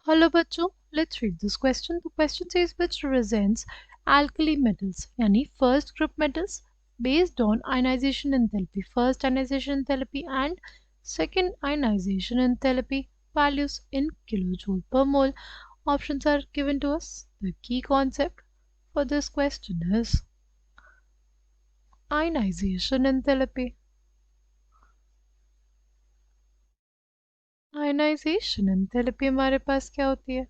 Hello बच्चों, let's read this question. The question says which represents alkali metals यानी first group metals based on ionization enthalpy, first ionization enthalpy and second ionization enthalpy values in kilojoule per mole. Options are given to us. The key concept for this question is ionization enthalpy. Ionization enthalpy हमारे पास क्या होती है?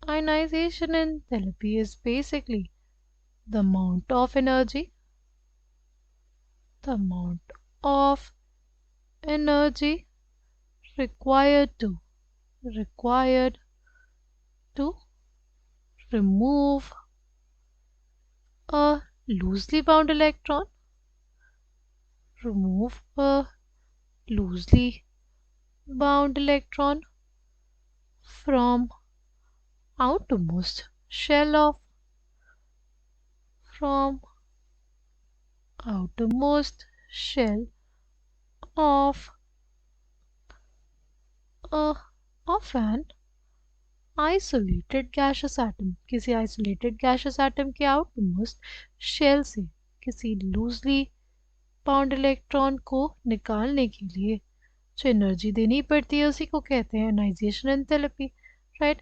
Ionization enthalpy is basically the amount of energy required to remove a loosely bound electron from outermost shell of an isolated gaseous atom. किसी isolated gaseous atom के outermost shell से किसी loosely bound electron को निकालने के लिए जो energy देनी पड़ती है उसी को कहते हैं आयनाइजेशन एंथैल्पी, राइट.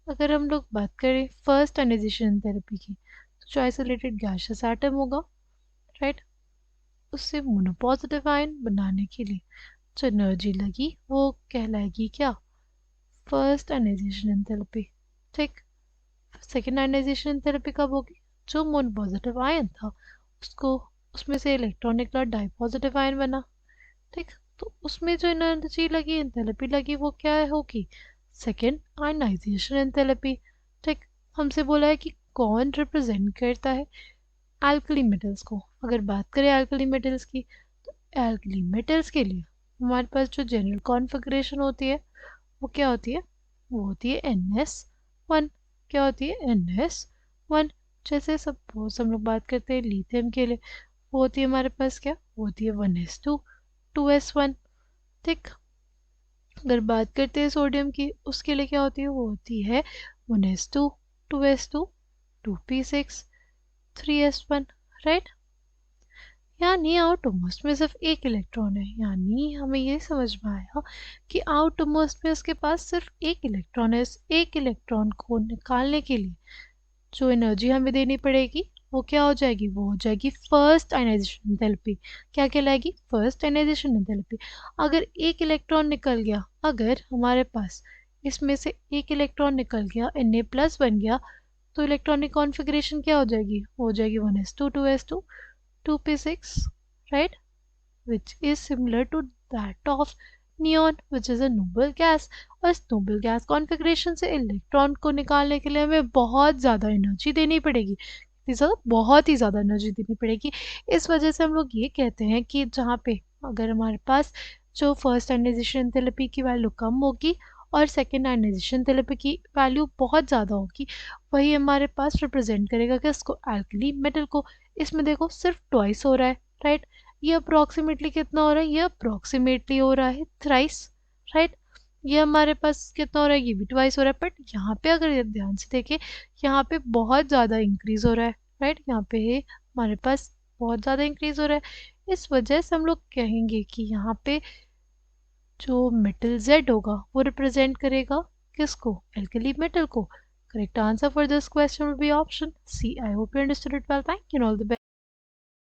अगर हम लोग बात करें फर्स्ट आयनाइजेशन एंथैल्पी की, तो जो आइसोलेटेड गैसियस एटम होगा, राइट, उससे मोनोपॉजिटिव आयन बनाने के लिए जो एनर्जी लगी वो कहलाएगी क्या? First ionization enthalpy. ठीक. सेकेंड आयनाइजेशन एंथैल्पी कब होगी? जो मोनोपॉजिटिव आयन था उसको उसमें से इलेक्ट्रॉन निकला, डाइपॉजिटिव आयन बना. ठीक. तो उसमें जो एनर्जी लगी, एंथैल्पी लगी, वो क्या होगी? Second ionisation enthalpy. ठीक. हमसे बोला है कि कौन रिप्रेजेंट करता है एल्कली मेटल्स को. अगर बात करें एल्कली मेटल्स की, तो एल्कली मेटल्स के लिए हमारे पास जो जनरल कॉन्फ़िगरेशन होती है वो क्या होती है? वो होती है NS1. क्या होती है? NS1. जैसे सपोज हम लोग बात करते हैं लिथियम के लिए, वो होती है हमारे पास क्या? वो होती है 1s2 2s1. ठीक. अगर बात करते हैं सोडियम की, उसके लिए क्या होती है? वो होती है 1s2 2s2 2p6 3s1, right. यानी आउटरमोस्ट में सिर्फ एक इलेक्ट्रॉन है. यानी हमें ये समझ में आया कि आउटरमोस्ट में उसके पास सिर्फ एक इलेक्ट्रॉन है. इस एक इलेक्ट्रॉन को निकालने के लिए जो एनर्जी हमें देनी पड़ेगी वो क्या हो जाएगी? वो हो जाएगी फर्स्ट आयनाइजेशन एंथैल्पी. क्या कहलाएगी? First ionization enthalpy. अगर एक इलेक्ट्रॉन निकल गया, अगर हमारे पास इसमें से एक इलेक्ट्रॉन निकल गया, Na+ बन गया, तो इलेक्ट्रॉनिक कॉन्फ़िगरेशन क्या हो जाएगी? हो जाएगी 1s2 2s2 2p6, right, which is similar to that of neon, which is a noble gas. और इस noble gas कॉन्फ़िगरेशन से इलेक्ट्रॉन को निकालने के लिए हमें बहुत ज़्यादा एनर्जी देनी पड़ेगी. बहुत ही ज़्यादा एनर्जी देनी पड़ेगी. इस वजह से हम लोग ये कहते हैं कि जहाँ पे अगर हमारे पास जो फर्स्ट आयनाइजेशन एंथैल्पी की वैल्यू कम होगी और सेकेंड आयनाइजेशन एंथैल्पी की वैल्यू बहुत ज़्यादा होगी, वही हमारे पास रिप्रेजेंट करेगा कि इसको एल्कली मेटल को. इसमें देखो सिर्फ ट्वाइस हो रहा है, राइट. ये अप्रॉक्सीमेटली कितना हो रहा है? ये अप्रॉक्सीमेटली हो रहा है थ्राइस, राइट. ये हमारे पास कितना हो रहा है? ये भी ट्वाइस हो रहा है. बट यहाँ पे अगर ध्यान से देखें, यहाँ पे बहुत ज़्यादा इंक्रीज हो रहा है, राइट. यहाँ पे हमारे पास बहुत ज़्यादा इंक्रीज हो रहा है. इस वजह से हम लोग कहेंगे कि यहाँ पे जो मेटल Z होगा वो रिप्रेजेंट करेगा किसको? एल्कली मेटल को. Correct answer for this question will be option C. I hope you understood it well. Thank you. All the best.